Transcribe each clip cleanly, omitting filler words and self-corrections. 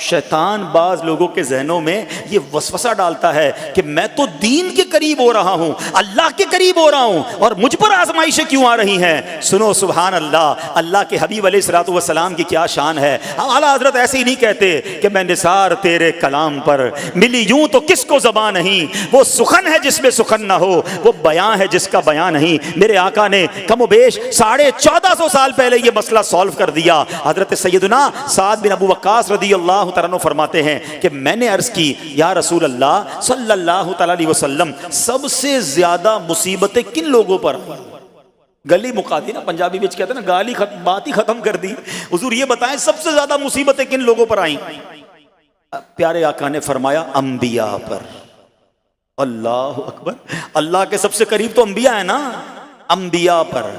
شیطان بعض لوگوں کے ذہنوں میں یہ وسوسہ ڈالتا ہے کہ میں تو دین کے قریب ہو رہا ہوں، اللہ کے قریب ہو رہا ہوں، اور مجھ پر آزمائشیں کیوں آ رہی ہیں؟ سنو سبحان اللہ، اللہ کے حبیب علیہ الصلوۃ والسلام کی کیا شان ہے۔ اعلیٰ حضرت ایسے ہی نہیں کہتے کہ میں نثار تیرے کلام پر، ملی یوں تو کس کو زبان نہیں، وہ سخن ہے جس میں سخن نہ ہو، وہ بیان ہے جس کا بیان نہیں۔ میرے آقا نے کم و بیش 1450 سال پہلے یہ مسئلہ سالو کر دیا۔ حضرت سیدنا سعد بن ابو وقاص رضی اللہ تعالیٰ عنہ فرماتے ہیں کہ میں نے عرض کی یا رسول اللہ صلی اللہ تعالیٰ علیہ وسلم، سب سے زیادہ مصیبتیں کن لوگوں پر آئیں؟ گلی مکا دی نا، پنجابی بچ کہتے ہیں نا، گالی بات ہی ختم کر دی۔ حضور یہ بتائیں سب سے زیادہ مصیبتیں کن لوگوں پر آئیں؟ پیارے آقا نے فرمایا انبیاء پر۔ اللہ اکبر، اللہ کے سب سے قریب تو انبیاء ہیں نا، انبیاء پر،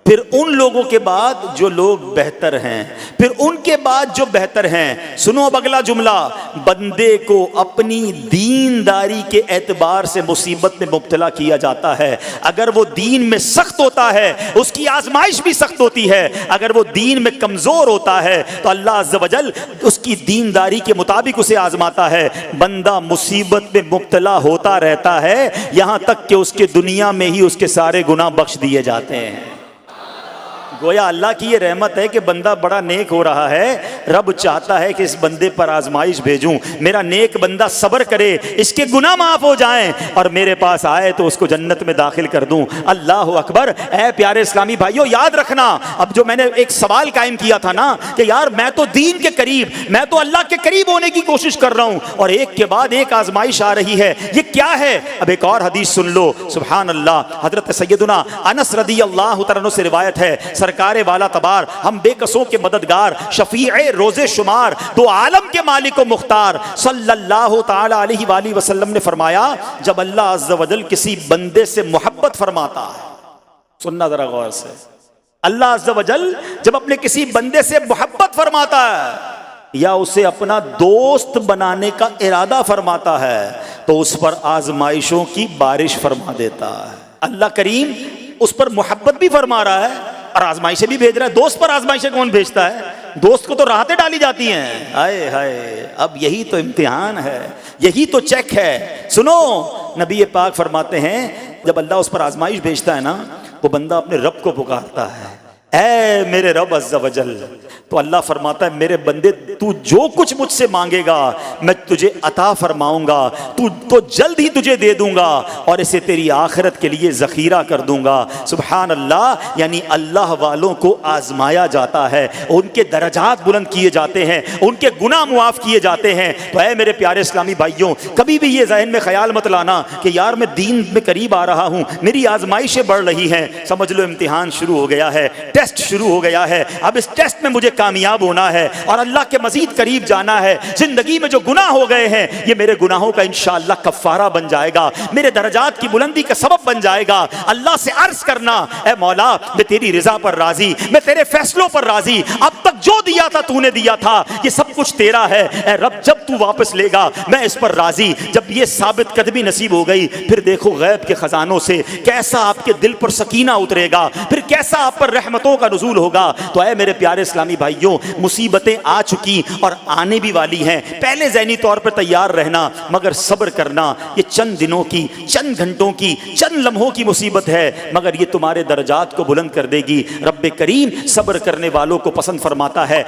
پھر ان لوگوں کے بعد جو لوگ بہتر ہیں، پھر ان کے بعد جو بہتر ہیں۔ سنو اب اگلا جملہ، بندے کو اپنی دینداری کے اعتبار سے مصیبت میں مبتلا کیا جاتا ہے۔ اگر وہ دین میں سخت ہوتا ہے اس کی آزمائش بھی سخت ہوتی ہے، اگر وہ دین میں کمزور ہوتا ہے تو اللہ عز و جل اس کی دینداری کے مطابق اسے آزماتا ہے۔ بندہ مصیبت میں مبتلا ہوتا رہتا ہے یہاں تک کہ اس کے دنیا میں ہی اس کے سارے گناہ بخش دیے جاتے ہیں۔ گویا اللہ کی یہ رحمت ہے کہ بندہ بڑا نیک ہو رہا ہے، رب چاہتا ہے کہ اس بندے پر آزمائش بھیجوں، میرا نیک بندہ صبر کرے، اس کے گناہ معاف ہو جائیں اور میرے پاس آئے تو اس کو جنت میں داخل کر دوں۔ اللہ اکبر۔ اے پیارے اسلامی بھائیو، یاد رکھنا اب جو میں نے ایک سوال قائم کیا تھا نا کہ یار میں تو دین کے قریب، میں تو اللہ کے قریب ہونے کی کوشش کر رہا ہوں اور ایک کے بعد ایک آزمائش آ رہی ہے، یہ کیا ہے؟ اب ایک اور حدیث سن لو، سبحان اللہ۔ حضرت سیدنا انس رضی اللہ تعالیٰ عنہ سے روایت ہے، سرکار والا تبار، ہم بے قصوں کے مددگار، شفیع روز شمار، دو عالم کے مالک و مختار صلی اللہ تعالی علیہ وآلہ وسلم نے فرمایا، جب اللہ عز و جل کسی بندے سے محبت فرماتا ہے، سننا ذرا غور سے، اللہ عز و جل جب اپنے کسی بندے سے محبت فرماتا ہے یا اسے اپنا دوست بنانے کا ارادہ فرماتا ہے تو اس پر آزمائشوں کی بارش فرما دیتا ہے۔ اللہ کریم اس پر محبت بھی فرما رہا ہے اور آزمائشیں بھی بھیج رہا ہے۔ دوست پر آزمائشیں کون بھیجتا ہے؟ دوست کو تو راحتیں ڈالی جاتی ہیں۔ ہائے ہائے، اب یہی تو امتحان ہے، یہی تو چیک ہے۔ سنو، نبی پاک فرماتے ہیں جب اللہ اس پر آزمائش بھیجتا ہے نا، وہ بندہ اپنے رب کو پکارتا ہے، اے میرے رب عز و جل، تو اللہ فرماتا ہے میرے بندے تو جو کچھ مجھ سے مانگے گا میں تجھے عطا فرماؤں گا، تو جلد ہی تجھے دے دوں گا اور اسے تیری آخرت کے لیے ذخیرہ کر دوں گا۔ سبحان اللہ۔ یعنی اللہ والوں کو آزمایا جاتا ہے، ان کے درجات بلند کیے جاتے ہیں، ان کے گناہ معاف کیے جاتے ہیں۔ تو اے میرے پیارے اسلامی بھائیوں، کبھی بھی یہ ذہن میں خیال مت لانا کہ یار میں دین میں قریب آ رہا ہوں، میری آزمائشیں بڑھ رہی ہیں۔ سمجھ لو امتحان شروع ہو گیا ہے، ٹیسٹ شروع ہو گیا ہے، اب اس ٹیسٹ میں مجھے کامیاب ہونا ہے اور اللہ کے مزید قریب جانا ہے۔ زندگی میں جو گناہ ہو گئے ہیں یہ میرے گناہوں کا انشاءاللہ کفارہ بن جائے گا، میرے درجات کی بلندی کا سبب بن جائے گا۔ اللہ سے عرض کرنا، اے مولا میں تیری رضا پر راضی، میں تیرے فیصلوں پر راضی، اب تک جو دیا تھا تو نے دیا تھا، یہ سب کچھ تیرا ہے، اے رب جب تو واپس لے گا میں اس پر راضی۔ جب یہ ثابت قدمی نصیب ہو گئی پھر دیکھو غیب کے خزانوں سے کیسا آپ کے دل پر سکینہ اترے گا، پھر کیسا آپ پر رحمتوں کا نزول ہوگا۔ تو اے میرے پیارے اسلامی بھائیوں، مصیبتیں آ چکی اور آنے بھی والی ہیں، پہلے ذہنی طور پر تیار رہنا، مگر صبر کرنا۔ یہ چند دنوں کی، چند گھنٹوں کی، چند لمحوں کی مصیبت ہے مگر یہ تمہارے درجات کو بلند کر دے گی۔ رب کریم صبر کرنے والوں کو پسند فرماتا ہے۔